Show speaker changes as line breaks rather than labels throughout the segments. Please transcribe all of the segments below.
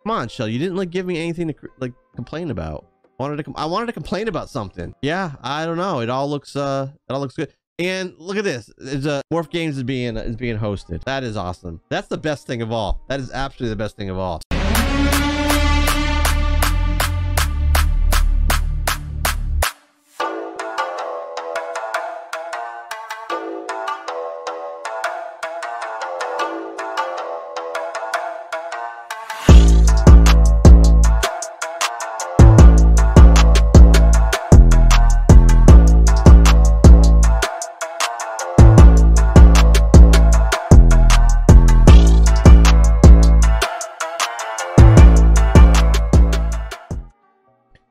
Come on, Shell, you didn't like give me anything to like complain about. I wanted to complain about something. Yeah, I don't know. It all looks good. And look at this. It's Moorph Games is being hosted. That is awesome. That's the best thing of all. That is absolutely the best thing of all.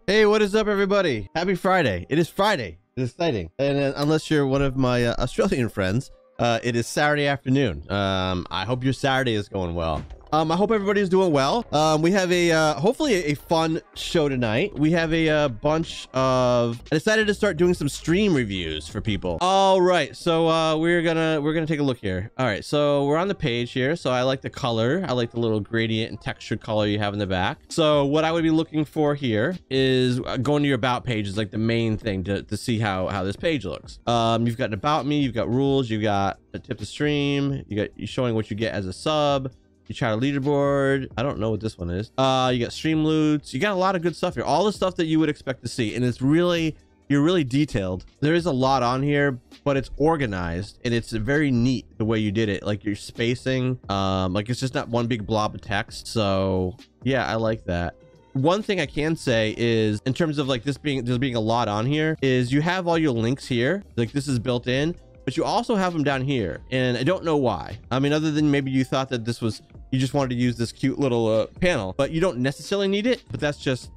Hey, what is up, everybody? Happy Friday. It is Friday. It is exciting. And unless you're one of my Australian friends, it is Saturday afternoon. I hope your Saturday is going well. I hope everybody is doing well. We have a hopefully a fun show tonight. We have a bunch of, I decided to start doing some stream reviews for people. All right, so we're gonna take a look here. All right, so we're on the page here. So I like the color. I like the little gradient and textured color you have in the back. So what I would be looking for here is going to your about page is like the main thing to see how this page looks. You've got an about me, you've got rules, you've got a tip to stream, you showing what you get as a sub. You try a leaderboard. I don't know what this one is. You got stream loots. You got a lot of good stuff here. All the stuff that you would expect to see. And it's really, you're really detailed. There is a lot on here, but it's organized and it's very neat the way you did it. Like your spacing, like it's just not one big blob of text. So yeah, I like that. One thing I can say is in terms of like there's being a lot on here is you have all your links here. Like this is built in, but you also have them down here. And I don't know why. I mean, other than maybe you thought that this was, you just wanted to use this cute little panel, but you don't necessarily need it. But that's just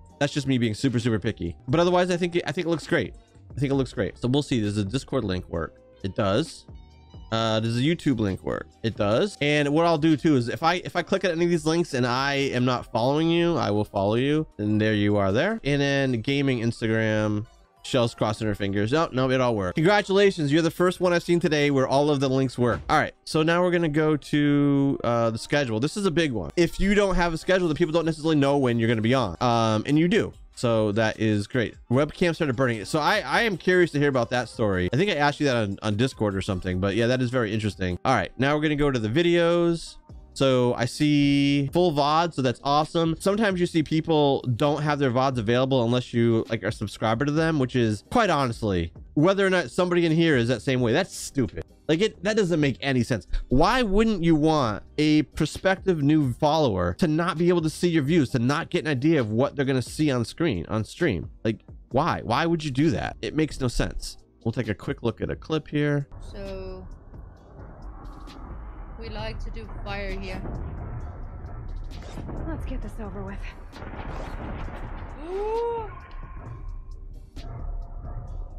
me being super picky. But otherwise, I think it looks great. I think it looks great. So we'll see. Does a Discord link work? It does. Does a YouTube link work? It does. And what I'll do too is if I click at any of these links and I am not following you, I will follow you. And there you are there. And then gaming Instagram. Shell's crossing her fingers. No, it all worked. Congratulations, you're the first one I've seen today where all of the links work. All right, so now we're gonna go to the schedule. This is a big one. If you don't have a schedule, the people don't necessarily know when you're gonna be on, and you do. So that is great. Webcam started burning it. So I am curious to hear about that story. I think I asked you that on Discord or something, but yeah, that is very interesting. All right, now we're gonna go to the videos. So I see full VOD, so that's awesome. Sometimes you see people don't have their VODs available unless you like are a subscriber to them, which is quite honestly, whether or not somebody in here is that same way, that's stupid. Like that doesn't make any sense. Why wouldn't you want a prospective new follower to not be able to see your views, to not get an idea of what they're gonna see on stream? Like why? Why would you do that? It makes no sense. We'll take a quick look at a clip here.
So we like to do fire here.
Let's get this over with.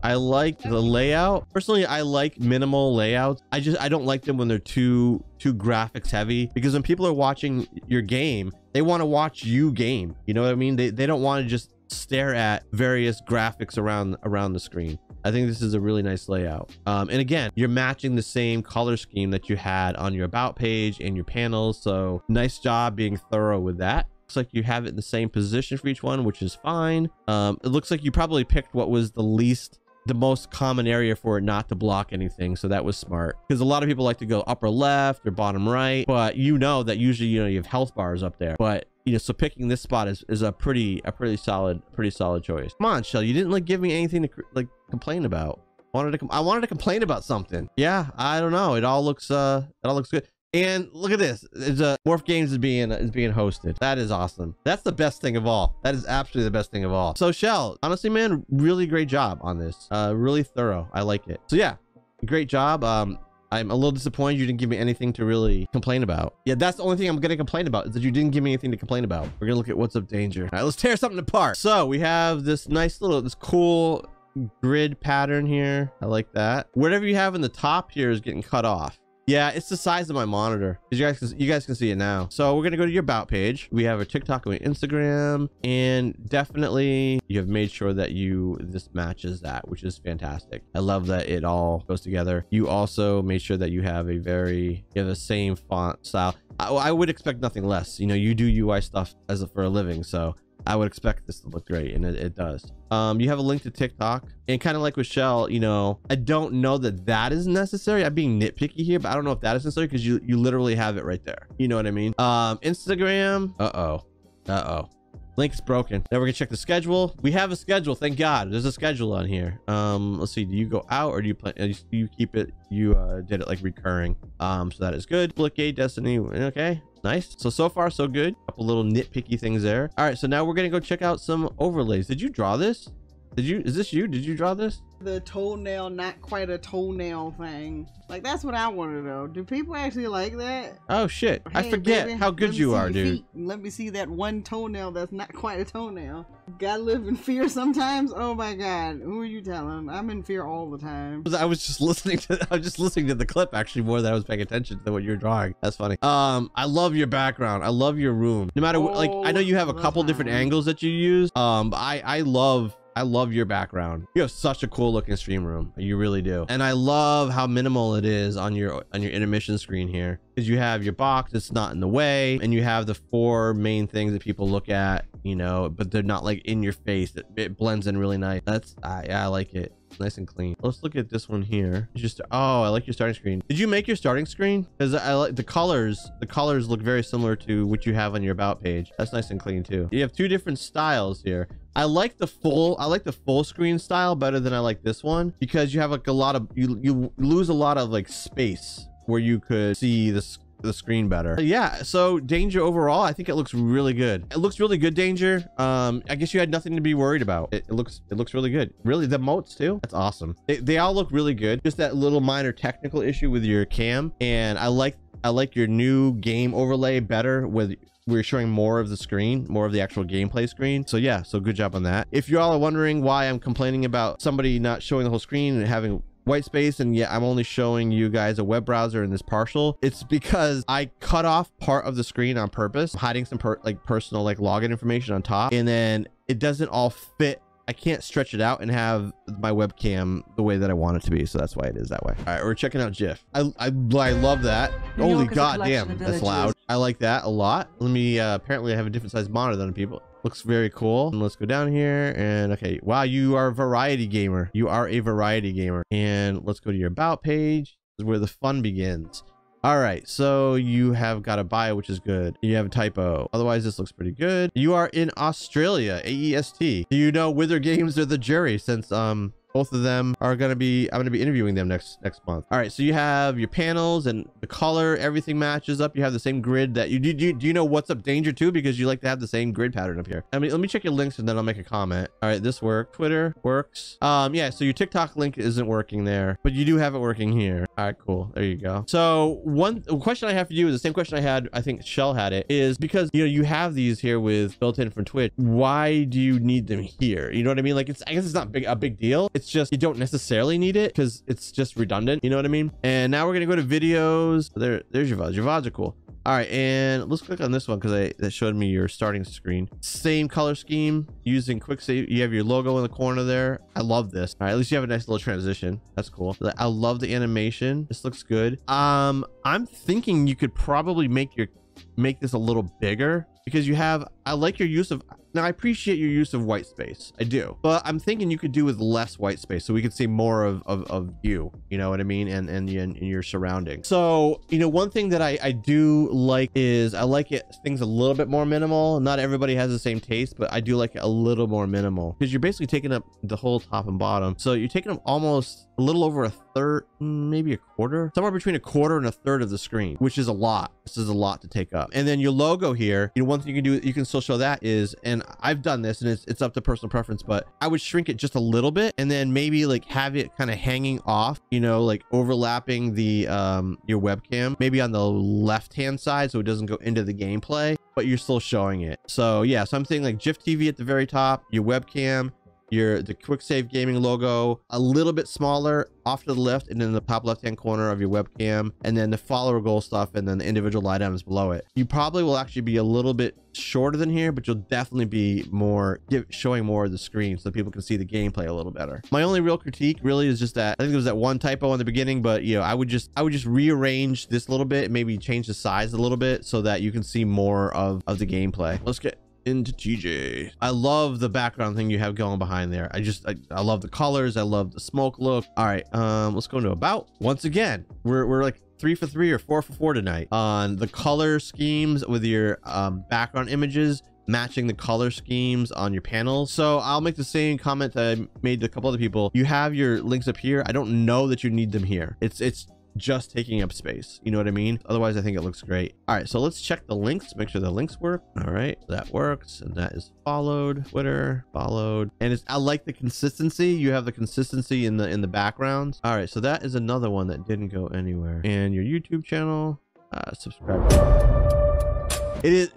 I like the layout. Personally, I like minimal layouts. I don't like them when they're too graphics heavy, because when people are watching your game, they want to watch you game. You know what I mean? They don't want to just stare at various graphics around the screen. I think this is a really nice layout. And again, you're matching the same color scheme that you had on your about page and your panels. So nice job being thorough with that. Looks like you have it in the same position for each one, which is fine. It looks like you probably picked what was the most common area for it not to block anything. So that was smart, because a lot of people like to go upper left or bottom right, but you know that usually, you know, you have health bars up there, but you know, so picking this spot is a pretty solid choice. Come on, Shell, you didn't like give me anything to like complain about. I wanted to complain about something. Yeah, I don't know. It all looks good. And look at this. It's Moorph Games is being hosted. That is awesome. That's the best thing of all. That is absolutely the best thing of all. So Shell, honestly, man, really great job on this. Really thorough. I like it. So yeah, great job. I'm a little disappointed you didn't give me anything to really complain about. Yeah, that's the only thing I'm gonna complain about, is that you didn't give me anything to complain about. We're gonna look at WhatsUpDangerrr. All right, let's tear something apart. So we have this this cool grid pattern here. I like that. Whatever you have in the top here is getting cut off. Yeah, it's the size of my monitor. You guys can see it now. So we're gonna go to your about page. We have a TikTok and Instagram, and definitely you have made sure that this matches that, which is fantastic. I love that it all goes together. You also made sure that you have the same font style. I would expect nothing less. You know, you do UI stuff for a living, so I would expect this to look great, and it does. You have a link to TikTok, and kind of like with Chel, you know, I don't know that is necessary. I'm being nitpicky here, but I don't know if that is necessary because you literally have it right there. You know what I mean? Instagram. Link's broken. Now we're gonna check the schedule. We have a schedule, thank God. There's a schedule on here. Let's see, do you go out or do you plan, you keep it, you did it like recurring? So that is good. Blickade, Destiny, okay. Nice. So far so good. Couple little nitpicky things there. All right, so now we're gonna go check out some overlays. Did you draw this? Is this you? Did you draw this?
The toenail, not quite a toenail thing. Like, that's what I want to know. Do people actually like that?
Oh shit,
Hey,
I forget
baby,
how good you are, dude.
Let me see that one toenail that's not quite a toenail. Gotta live in fear sometimes. Oh my God, who are you telling? I'm in fear all the time.
I was just listening to the clip actually more than I was paying attention to what you're drawing. That's funny. I love your background. I love your room. No matter what, like, I know you have a couple different angles that you use. I love your background. You have such a cool looking stream room. You really do. And I love how minimal it is on your intermission screen here, because you have your box, it's not in the way, and you have the 4 main things that people look at, you know, but they're not like in your face. It blends in really nice. Yeah, I like it. Nice and clean. Let's look at this one here. It's just, oh, I like your starting screen. Did you make your starting screen? Because I like the colors. The colors look very similar to what you have on your about page. That's nice and clean too. You have 2 different styles here. I like the full screen style better than I like this one, because you have like a lot of, you lose a lot of like space where you could see the screen better. Yeah, so Danger overall, I think it looks really good. It looks really good, Danger. I guess you had nothing to be worried about. It looks really good. Really, the moats too, that's awesome. They all look really good. Just that little minor technical issue with your cam, and I like your new game overlay better with we're showing more of the screen, more of the actual gameplay screen. So yeah, so good job on that. If you all are wondering why I'm complaining about somebody not showing the whole screen and having white space, and yeah, I'm only showing you guys a web browser in this partial, it's because I cut off part of the screen on purpose, hiding some personal like login information on top, and then it doesn't all fit. I can't stretch it out and have my webcam the way that I want it to be, so that's why it is that way. All right, we're checking out GIF. I love that. Holy goddamn, that's loud. I like that a lot. Let me apparently I have a different size monitor than people. Looks very cool. And let's go down here, and okay, wow, you are a variety gamer. You are a variety gamer. And let's go to your about page. This is where the fun begins. All right, so you have got a bio, which is good. You have a typo. Otherwise, this looks pretty good. You are in Australia, AEST. Do you know Wither Games are the jury, since both of them are I'm gonna be interviewing them next month. All right, so you have your panels and the color, everything matches up. You have the same grid that do you know WhatsUpDangerrr too, because you like to have the same grid pattern up here. I mean, let me check your links and then I'll make a comment. All right, this works. Twitter works. Yeah, so your TikTok link isn't working there, but you do have it working here. All right, cool. There you go. So one question I have for you is the same question I had, I think Chel had it, is because, you know, you have these here with built in from Twitch. Why do you need them here? You know what I mean? Like, I guess it's not a big deal. It's just you don't necessarily need it because it's just redundant. You know what I mean? And now we're gonna go to videos. There's your VODs. Your VODs are cool. All right, and let's click on this one because that showed me your starting screen. Same color scheme using quick save. You have your logo in the corner there. I love this. All right, at least you have a nice little transition. That's cool. I love the animation. This looks good. I'm thinking you could probably make this a little bigger, because you have, I like your use of, now I appreciate your use of white space, I do, but I'm thinking you could do with less white space so we could see more of you know what I mean, and your surroundings. So, you know, one thing that I do like is I like things a little bit more minimal. Not everybody has the same taste, but I do like it a little more minimal, because you're basically taking up the whole top and bottom. So you're taking up almost a little over a third, maybe a quarter, somewhere between a quarter and a third of the screen, which is a lot. This is a lot to take up. And then your logo here, you know, one thing you can do, you can still show that is, and I've done this and it's up to personal preference, but I would shrink it just a little bit and then maybe like have it kind of hanging off, you know, like overlapping the your webcam, maybe on the left hand side, so it doesn't go into the gameplay, but you're still showing it. So yeah, so I'm saying like GIF TV at the very top, your webcam, the quick save gaming logo a little bit smaller off to the left and in the top left hand corner of your webcam, and then the follower goal stuff and then the individual light items below it. You probably will actually be a little bit shorter than here, but you'll definitely be showing more of the screen so people can see the gameplay a little better. My only real critique really is just that I think there was that one typo in the beginning, but you know, I would just rearrange this a little bit, maybe change the size a little bit so that you can see more of the gameplay. Let's get into TJ. I love the background thing you have going behind there. I love the colors. I love the smoke look. All right, let's go into about. Once again, we're like 3 for 3 or 4 for 4 tonight on the color schemes with your background images matching the color schemes on your panels. So I'll make the same comment that I made to a couple other people. You have your links up here. I don't know that you need them here. It's just taking up space, you know what I mean? Otherwise I think it looks great. All right, so let's check the links, make sure the links work. All right, that works, and that is followed. Twitter followed, and I like the consistency. You have the consistency in the backgrounds. All right, so that is another one that didn't go anywhere. And your YouTube channel, subscribe. It is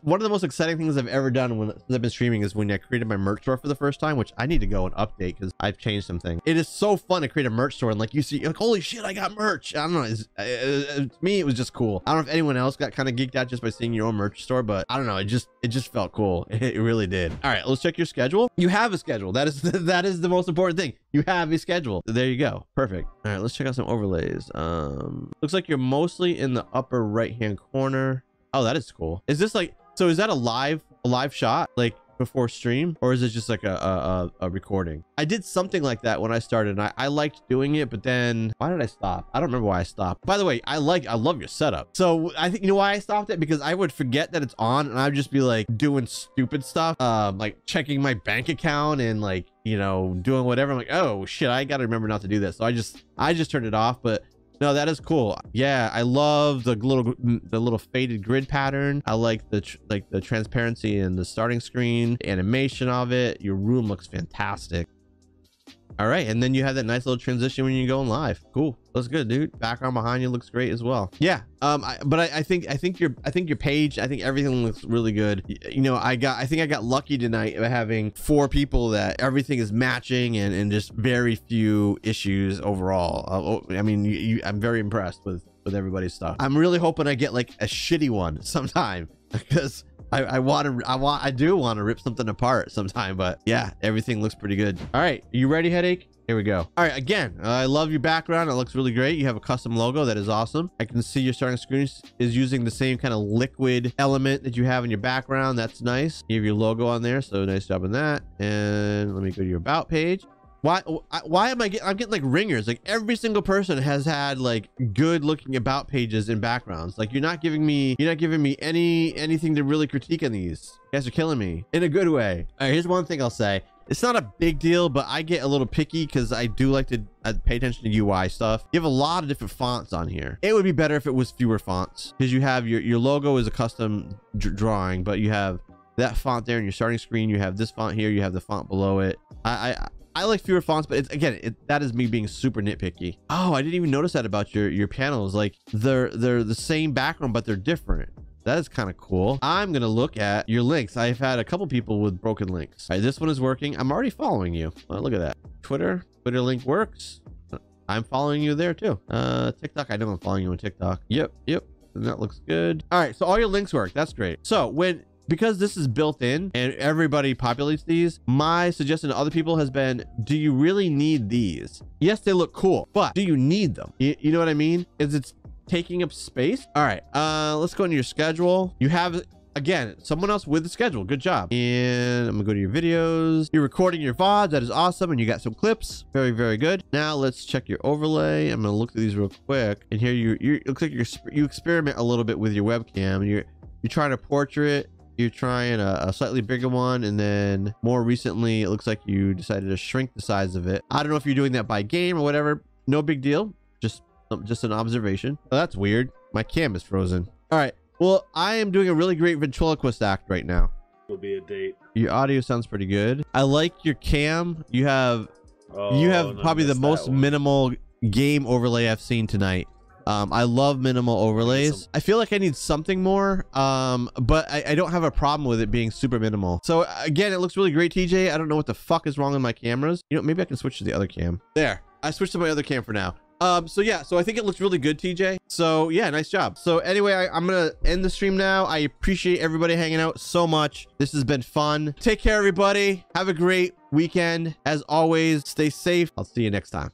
one of the most exciting things I've ever done since I've been streaming is when I created my merch store for the first time, which I need to go and update because I've changed some things. It is so fun to create a merch store and like you see, like, holy shit, I got merch. I don't know. To me, it was just cool. I don't know if anyone else got kind of geeked out just by seeing your own merch store, but I don't know. It just felt cool. It really did. All right, let's check your schedule. You have a schedule. That is the most important thing. You have a schedule. There you go. Perfect. All right, let's check out some overlays. Looks like you're mostly in the upper right hand corner. Oh, that is cool. Is this like, so is that a live shot like before stream, or is it just like a recording? I did something like that when I started and I liked doing it, but then why did I stop? I don't remember why I stopped. By the way, I love your setup. So I think, you know why I stopped it? Because I would forget that it's on and I'd just be like doing stupid stuff, like checking my bank account and like, you know, doing whatever. I'm like, oh shit, I got to remember not to do this. So I just turned it off. But no, that is cool. Yeah, I love the little faded grid pattern. I like the transparency in the starting screen, the animation of it. Your room looks fantastic. All right, and then you have that nice little transition when you're going live. Cool, looks good, dude. Background behind you looks great as well. Yeah, but I think your page, I think everything looks really good. You know, I think I got lucky tonight by having 4 people that everything is matching and just very few issues overall. I mean, I'm very impressed with everybody's stuff. I'm really hoping I get like a shitty one sometime because I do want to rip something apart sometime, but yeah, everything looks pretty good. All right, you ready, Headache? Here we go. All right, again, I love your background. It looks really great. You have a custom logo that is awesome. I can see your starting screen is using the same kind of liquid element that you have in your background. That's nice. You have your logo on there, so nice job on that. And let me go to your about page. Why am I'm getting like ringers? Like every single person has had like good looking about pages and backgrounds. Like you're not giving me anything to really critique on these. You guys are killing me in a good way. All right, here's one thing I'll say. It's not a big deal, but I get a little picky because I do like to pay attention to UI stuff. You have a lot of different fonts on here. It would be better if it was fewer fonts because you have your logo is a custom drawing, but you have that font there in your starting screen. You have this font here. You have the font below it. I like fewer fonts, but that is me being super nitpicky. Oh, I didn't even notice that about your panels. Like they're the same background, but they're different. That is kind of cool. I'm gonna look at your links. I've had a couple people with broken links. All right, this one is working. I'm already following you. Oh, look at that. Twitter link works. I'm following you there too. TikTok, I know I'm following you on TikTok. Yep. And that looks good. All right, so all your links work. That's great. So because this is built in and everybody populates these, my suggestion to other people has been, do you really need these? Yes, they look cool, but do you need them? You know what I mean? It's taking up space. All right, let's go into your schedule. You have, again, someone else with the schedule. Good job. And I'm gonna go to your videos. You're recording your VODs. That is awesome. And you got some clips. Very, very good. Now let's check your overlay. I'm gonna look through these real quick. And here it looks like you experiment a little bit with your webcam. You're trying a portrait. You're trying a slightly bigger one, and then more recently it looks like you decided to shrink the size of it. I don't know if you're doing that by game or whatever. No big deal, just an observation. Oh, that's weird. My cam is frozen. All right, well, I am doing a really great ventriloquist act right now.
Will be a date.
Your audio sounds pretty good. I like your cam. You have probably the most minimal game overlay I've seen tonight. I love minimal overlays. I feel like I need something more, but I don't have a problem with it being super minimal. So again, it looks really great, TJ. I don't know what the fuck is wrong with my cameras. You know, maybe I can switch to the other cam. There, I switched to my other cam for now. So yeah, so I think it looks really good, TJ. So yeah, nice job. So anyway, I'm gonna end the stream now. I appreciate everybody hanging out so much. This has been fun. Take care, everybody. Have a great weekend. As always, stay safe. I'll see you next time.